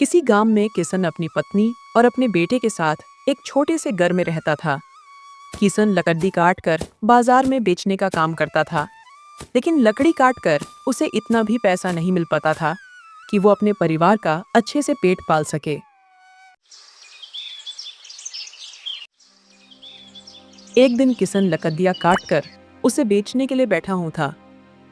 किसी गांव में किशन अपनी पत्नी और अपने बेटे के साथ एक छोटे से घर में रहता था। किशन लकड़ी काट कर बाजार में बेचने का काम करता था, लेकिन लकड़ी काट कर उसे इतना भी पैसा नहीं मिल पाता था कि वो अपने परिवार का अच्छे से पेट पाल सके। एक दिन किशन लकड़ियाँ काट कर उसे बेचने के लिए बैठा हुआ था,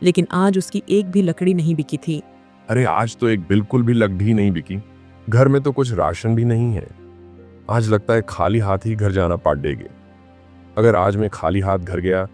लेकिन आज उसकी एक भी लकड़ी नहीं बिकी थी। अरे आज तो एक बिल्कुल भी लकड़ी नहीं बिकी। घर में तो कुछ राशन भी नहीं है। आज लगता है खाली हाथ ही घर जाना पड़ेगा। अगर आज मैं खाली हाथ घर गया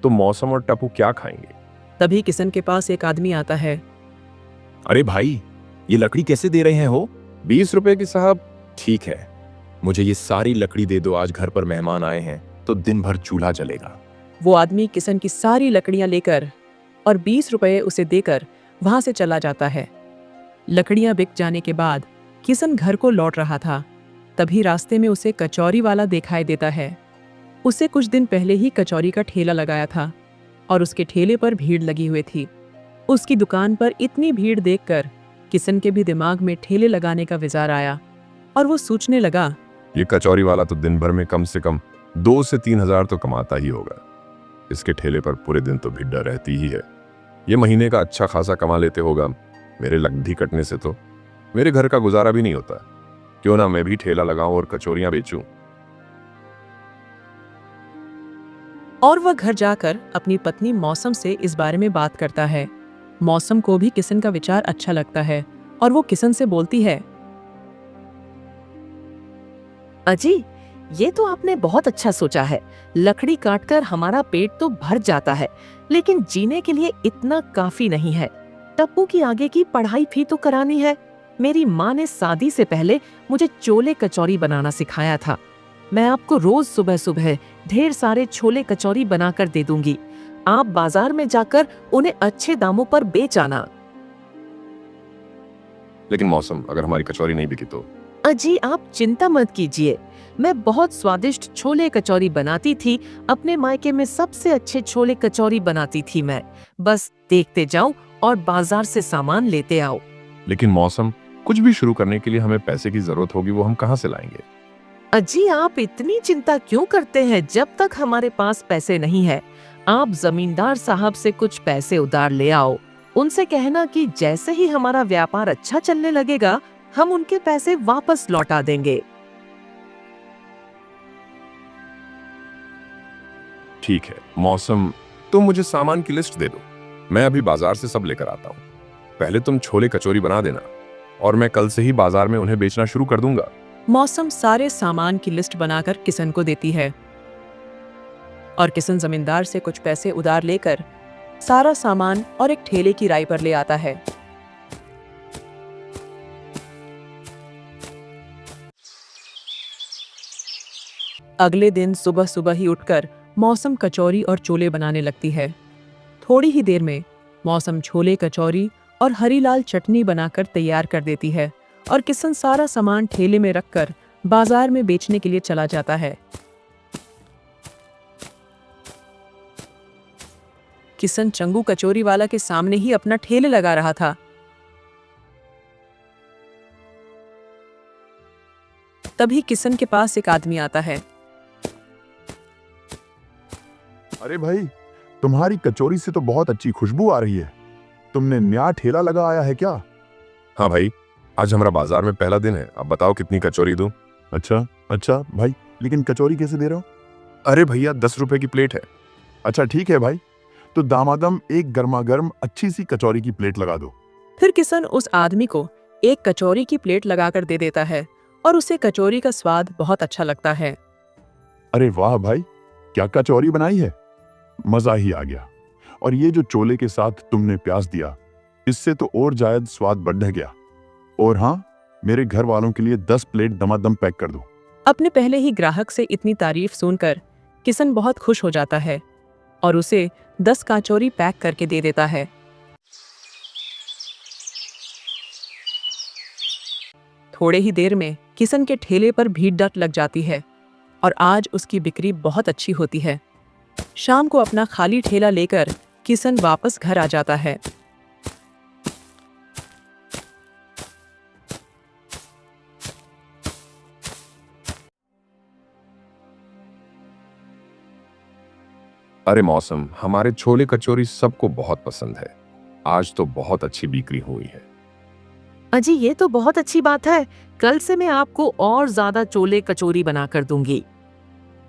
तो मौसम और टप्पू क्या खाएंगे। तभी किशन के पास एक आदमी आता है। अरे भाई, ये लकड़ी कैसे दे रहे हैं हो? 20 रुपए की साहब। ठीक है, मुझे ये सारी लकड़ी दे दो। आज घर पर मेहमान आए हैं तो दिन भर चूल्हा जलेगा। वो आदमी किशन की सारी लकड़ियां लेकर और 20 रुपए उसे देकर वहां से चला जाता है। लकड़ियां बिक जाने के बाद किशन घर को लौट रहा था। तभी रास्ते में उसे कचौरी वाला दिखाई देता है। उसे कुछ दिन पहले ही कचौरी का ठेला लगाया था और उसके ठेले पर भीड़ लगी हुई थी। उसकी दुकान पर इतनी भीड़ देखकर किशन के भी दिमाग में ठेले लगाने का विचार आया और वो सोचने लगा, ये कचौरी वाला तो दिन भर में कम से कम 2 से 3 हजार तो कमाता ही होगा। इसके ठेले पर पूरे दिन तो भीड़ रहती ही है। ये महीने का अच्छा खासा कमा लेते होगा। मेरे लकड़ी कटने से तो मेरे घर का गुजारा भी नहीं होता। क्यों ना मैं भी ठेला लगाऊं और कचौरियां बेचूं। और वह घर जाकर अपनी पत्नी मौसम से इस बारे में बात करता है। मौसम को भी किशन का विचार अच्छा लगता है और वो किशन से बोलती है, अजी, ये तो आपने बहुत अच्छा सोचा है। लकड़ी काटकर हमारा पेट तो भर जाता है, लेकिन जीने के लिए इतना काफी नहीं है। टप्पू की आगे की पढ़ाई भी तो करानी है। मेरी माँ ने शादी से पहले मुझे छोले कचौरी बनाना सिखाया था। मैं आपको रोज सुबह सुबह ढेर सारे छोले कचौरी बनाकर दे दूंगी। आप बाजार में जाकर उन्हें अच्छे दामों पर बेच आना। लेकिन मौसम, अगर हमारी कचौरी नहीं बिकी तो? अजी, आप चिंता मत कीजिए। मैं बहुत स्वादिष्ट छोले कचौरी बनाती थी। अपने मायके में सबसे अच्छे छोले कचौरी बनाती थी मैं। बस देखते जाओ और बाजार से सामान लेते आओ। लेकिन मौसम, कुछ भी शुरू करने के लिए हमें पैसे की जरूरत होगी, वो हम कहाँ से लाएंगे? अजी, आप इतनी चिंता क्यों करते हैं? जब तक हमारे पास पैसे नहीं है, आप जमींदार साहब से कुछ पैसे उधार ले आओ। उनसे कहना कि जैसे ही हमारा व्यापार अच्छा चलने लगेगा, हम उनके पैसे वापस लौटा देंगे। ठीक है मौसम, तुम मुझे सामान की लिस्ट दे दो। मैं अभी बाजार से सब लेकर आता हूँ। पहले तुम छोले कचौरी बना देना और मैं कल से ही बाजार में उन्हें बेचना शुरू कर दूंगा। मौसम सारे सामान की लिस्ट बनाकर किशन को देती है और किशन जमींदार से कुछ पैसे उधार लेकर सारा सामान और एक ठेले की राई पर ले आता है। अगले दिन सुबह सुबह ही उठकर मौसम कचौरी और छोले बनाने लगती है। थोड़ी ही देर में मौसम छोले कचौरी और हरी लाल चटनी बनाकर तैयार कर देती है और किशन सारा सामान ठेले में रखकर बाजार में बेचने के लिए चला जाता है। किशन चंगू कचौरी वाला के सामने ही अपना ठेले लगा रहा था। तभी किशन के पास एक आदमी आता है। अरे भाई, तुम्हारी कचौरी से तो बहुत अच्छी खुशबू आ रही है। तुमने नया ठेला लगाया है क्या? हाँ भाई, आज हमारा बाजार में पहला दिन है। अब बताओ कितनी कचौरी दूं? अच्छा भाई, लेकिन कचौरी कैसे दे रहे हो? अरे भैया, 10 रुपए की प्लेट है। अच्छा ठीक है भाई, तो दामादम एक गर्मा गर्म अच्छी सी कचौरी की प्लेट लगा दो। फिर किशन उस आदमी को एक कचौरी की प्लेट लगाकर दे देता है और उसे कचौरी का स्वाद बहुत अच्छा लगता है। अरे वाह भाई, क्या कचौरी बनाई है, मजा ही आ गया। और ये जो छोले के साथ तुमने प्याज दिया, इससे तो और जायद स्वाद बढ़ गया। और हाँ, मेरे घर वालों के लिए 10 प्लेट दमादम पैक कर दो। अपने पहले ही ग्राहक से इतनी तारीफ सुनकर किशन बहुत खुश हो जाता है और उसे 10 कचौरी पैक करके दे देता है। थोड़े ही देर में किशन के ठेले पर भीड़ लग जाती है और आज उसकी बिक्री बहुत अच्छी होती है। शाम को अपना खाली ठेला लेकर किशन वापस घर आ जाता है। अरे मौसम, हमारे छोले कचौरी सबको बहुत पसंद है। आज तो बहुत अच्छी बिक्री हुई है। अजी ये तो बहुत अच्छी बात है। कल से मैं आपको और ज्यादा छोले कचौरी बनाकर दूंगी।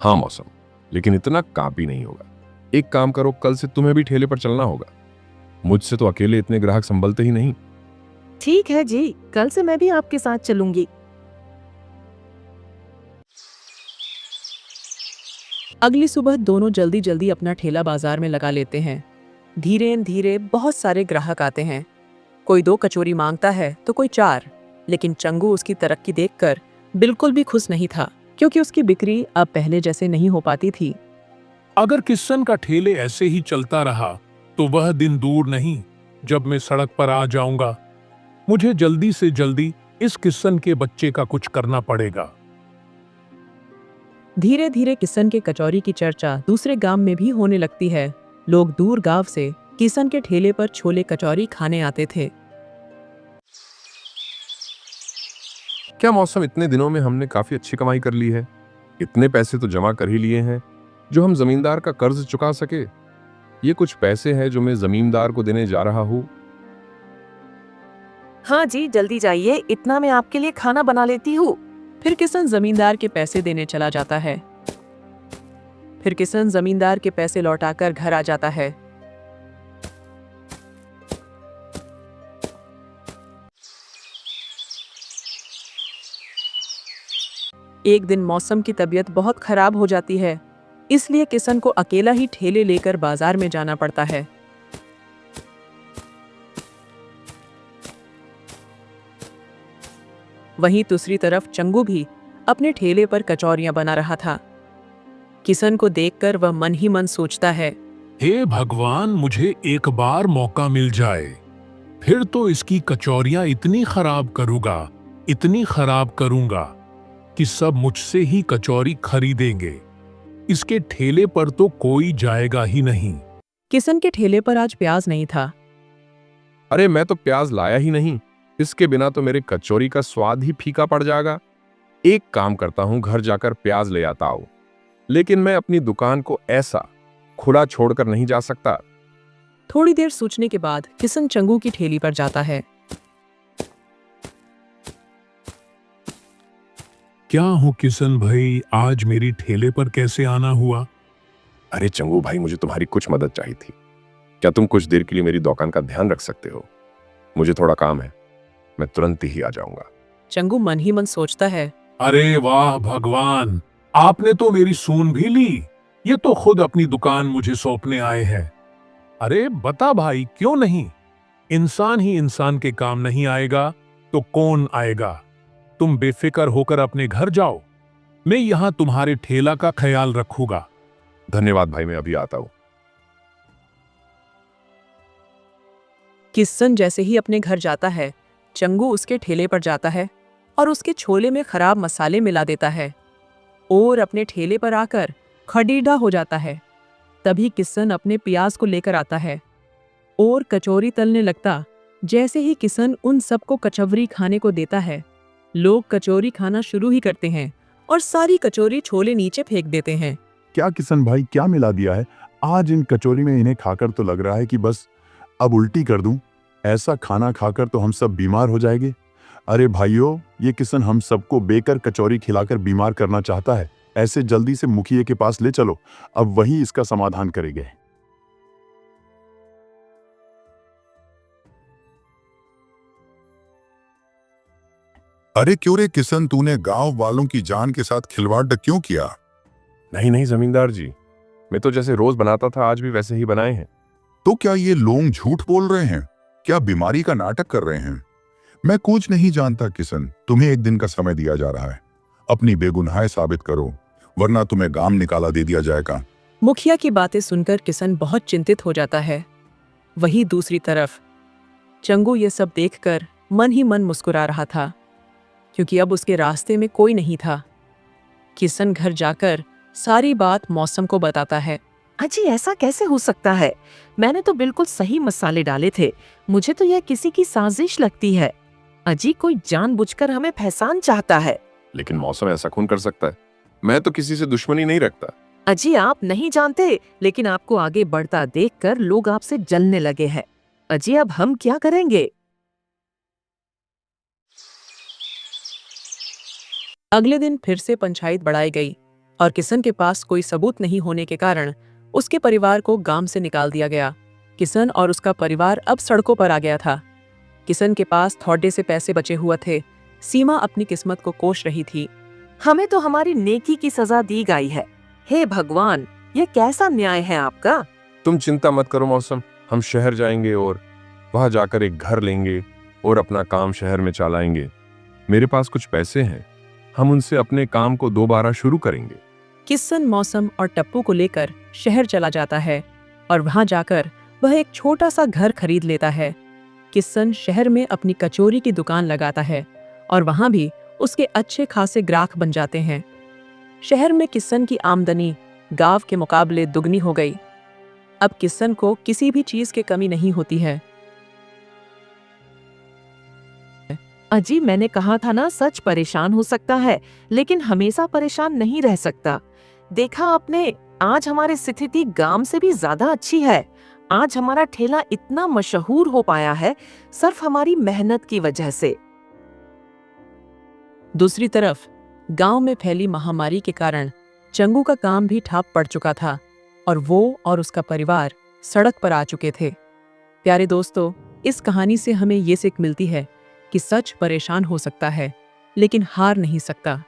हाँ मौसम, लेकिन इतना काफी नहीं होगा। एक काम करो, कल से तुम्हें भी ठेले पर चलना होगा। मुझसे तो अकेले इतने ग्राहक संभलते ही नहीं। ठीक है जी, कल से मैं भी आपके साथ चलूंगी। अगली सुबह दोनों जल्दी जल्दी अपना ठेला बाजार में लगा लेते हैं। धीरे धीरे बहुत सारे ग्राहक आते हैं। कोई 2 कचौरी मांगता है तो कोई 4, लेकिन चंगू उसकी तरक्की देखकर बिल्कुल भी खुश नहीं था, क्योंकि उसकी बिक्री अब पहले जैसे नहीं हो पाती थी। अगर किस्सन का ठेले ऐसे ही चलता रहा तो वह दिन दूर नहीं जब मैं सड़क पर आ जाऊंगा। मुझे जल्दी से जल्दी इस किस्सन के बच्चे का कुछ करना पड़ेगा। धीरे धीरे किशन के कचौरी की चर्चा दूसरे गांव में भी होने लगती है। लोग दूर गांव से किशन के ठेले पर छोले कचौरी खाने आते थे। क्या मौसम, इतने दिनों में हमने काफी अच्छी कमाई कर ली है। इतने पैसे तो जमा कर ही लिए हैं जो हम जमींदार का कर्ज चुका सके। ये कुछ पैसे हैं जो मैं जमींदार को देने जा रहा हूँ। हाँ जी, जल्दी जाइए, इतना मैं आपके लिए खाना बना लेती हूँ। फिर किशन जमींदार के पैसे देने चला जाता है। फिर किशन जमींदार के पैसे लौटाकर घर आ जाता है। एक दिन मौसम की तबीयत बहुत खराब हो जाती है, इसलिए किशन को अकेला ही ठेले लेकर बाजार में जाना पड़ता है। वहीं दूसरी तरफ चंगू भी अपने ठेले पर कचौरियां बना रहा था। किशन को देखकर वह मन ही मन सोचता है, हे भगवान, मुझे एक बार मौका मिल जाए, फिर तो इसकी कचौरियां इतनी खराब करूंगा कि सब मुझसे ही कचौरी खरीदेंगे। इसके ठेले पर तो कोई जाएगा ही नहीं। किशन के ठेले पर आज प्याज नहीं था। अरे मैं तो प्याज लाया ही नहीं। इसके बिना तो मेरे कचौरी का स्वाद ही फीका पड़ जाएगा। एक काम करता हूं, घर जाकर प्याज ले आता हूं। लेकिन मैं अपनी दुकान को ऐसा खुला छोड़कर नहीं जा सकता। थोड़ी देर सोचने के बाद किशन चंगू की ठेली पर जाता है। क्या हो किशन भाई, आज मेरी ठेले पर कैसे आना हुआ? अरे चंगू भाई, मुझे तुम्हारी कुछ मदद चाहिए थी। क्या तुम कुछ देर के लिए मेरी दुकान का ध्यान रख सकते हो? मुझे थोड़ा काम है, मैं तुरंत ही आ जाऊंगा। चंगू मन ही मन सोचता है, अरे वाह भगवान, आपने तो मेरी सुन भी ली। ये तो खुद अपनी दुकान मुझे सौंपने आए हैं। अरे बता भाई, क्यों नहीं? इंसान ही इंसान के काम नहीं आएगा तो कौन आएगा? तुम बेफिक्र होकर अपने घर जाओ, मैं यहां तुम्हारे ठेला का ख्याल रखूंगा। धन्यवाद भाई, मैं अभी आता हूं। किशन जैसे ही अपने घर जाता है, चंगू उसके ठेले पर जाता है और उसके छोले में खराब मसाले मिला देता है और अपने ठेले पर आकर खडीडा हो जाता है। तभी किशन अपने प्याज को लेकर आता है और कचौरी तलने लगता। जैसे ही किशन उन सबको कचौरी खाने को देता है, लोग कचौरी खाना शुरू ही करते हैं और सारी कचौरी छोले नीचे फेंक देते हैं। क्या किशन भाई, क्या मिला दिया है? आज इन कचौरी में इन्हें खाकर तो लग रहा है कि बस अब उल्टी कर दूं। ऐसा खाना खाकर तो हम सब बीमार हो जाएंगे। अरे भाइयों, ये किशन हम सबको बेकर कचौरी खिलाकर बीमार करना चाहता है। ऐसे जल्दी से मुखिया के पास ले चलो, अब वही इसका समाधान करेंगे। अरे क्यों रे किशन, तूने गांव वालों की जान के साथ खिलवाड़ क्यों किया? नहीं नहीं जमींदार जी, मैं तो जैसे रोज बनाता था आज भी वैसे ही बनाए हैं। तो क्या ये लोग झूठ बोल रहे हैं? क्या बीमारी का नाटक कर रहे हैं? मैं कुछ नहीं जानता किशन, तुम्हें एक दिन का समय दिया जा रहा है। अपनी बेगुनाही साबित करो, वरना तुम्हें गांव निकाला दे दिया जाएगा। मुखिया की बातें सुनकर किशन बहुत चिंतित हो जाता है। वहीं दूसरी तरफ चंगू ये सब देखकर मन ही मन मुस्कुरा रहा था, क्योंकि अब उसके रास्ते में कोई नहीं था। किशन घर जाकर सारी बात मौसम को बताता है। अजी ऐसा कैसे हो सकता है? मैंने तो बिल्कुल सही मसाले डाले थे। मुझे तो यह किसी की साजिश लगती है। अजी कोई जानबूझकर हमें फंसाना चाहता है। लेकिन मौसम ऐसा कौन कर सकता है? मैं तो किसी से दुश्मनी नहीं रखता। अजी आप नहीं जानते, लेकिन आपको आगे बढ़ता देखकर लोग आपसे जलने लगे हैं। अजी अब हम क्या करेंगे? अगले दिन फिर से पंचायत बढ़ाई गई और किशन के पास कोई सबूत नहीं होने के कारण उसके परिवार को गांव से निकाल दिया गया। किशन और उसका परिवार अब सड़कों पर आ गया था। किशन के पास थोड़े से पैसे बचे हुए थे। सीमा अपनी किस्मत को कोस रही थी। हमें तो हमारी नेकी की सजा दी गई है। हे भगवान, ये कैसा न्याय है आपका? तुम चिंता मत करो मौसम, हम शहर जाएंगे और वहां जाकर एक घर लेंगे और अपना काम शहर में चलाएंगे। मेरे पास कुछ पैसे हैं, हम उनसे अपने काम को दोबारा शुरू करेंगे। किशन मौसम और टप्पू को लेकर शहर चला जाता है और वहां जाकर वह एक छोटा सा घर खरीद लेता है। किशन शहर में अपनी कचौरी की दुकान लगाता है और वहां भी उसके अच्छे खासे ग्राहक बन जाते हैं। शहर में किशन की आमदनी गांव के मुकाबले दुगनी हो गई। अब किशन को किसी भी चीज की कमी नहीं होती है। अजी मैंने कहा था ना, सच परेशान हो सकता है लेकिन हमेशा परेशान नहीं रह सकता। देखा आपने, आज हमारी स्थिति गांव से भी ज्यादा अच्छी है। आज हमारा ठेला इतना मशहूर हो पाया है सिर्फ हमारी मेहनत की वजह से। दूसरी तरफ गांव में फैली महामारी के कारण चंगू का काम भी ठप पड़ चुका था और वो और उसका परिवार सड़क पर आ चुके थे। प्यारे दोस्तों, इस कहानी से हमें ये सीख मिलती है कि सच परेशान हो सकता है लेकिन हार नहीं सकता।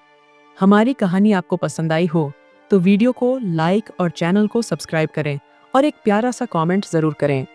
हमारी कहानी आपको पसंद आई हो तो वीडियो को लाइक और चैनल को सब्सक्राइब करें और एक प्यारा सा कमेंट जरूर करें।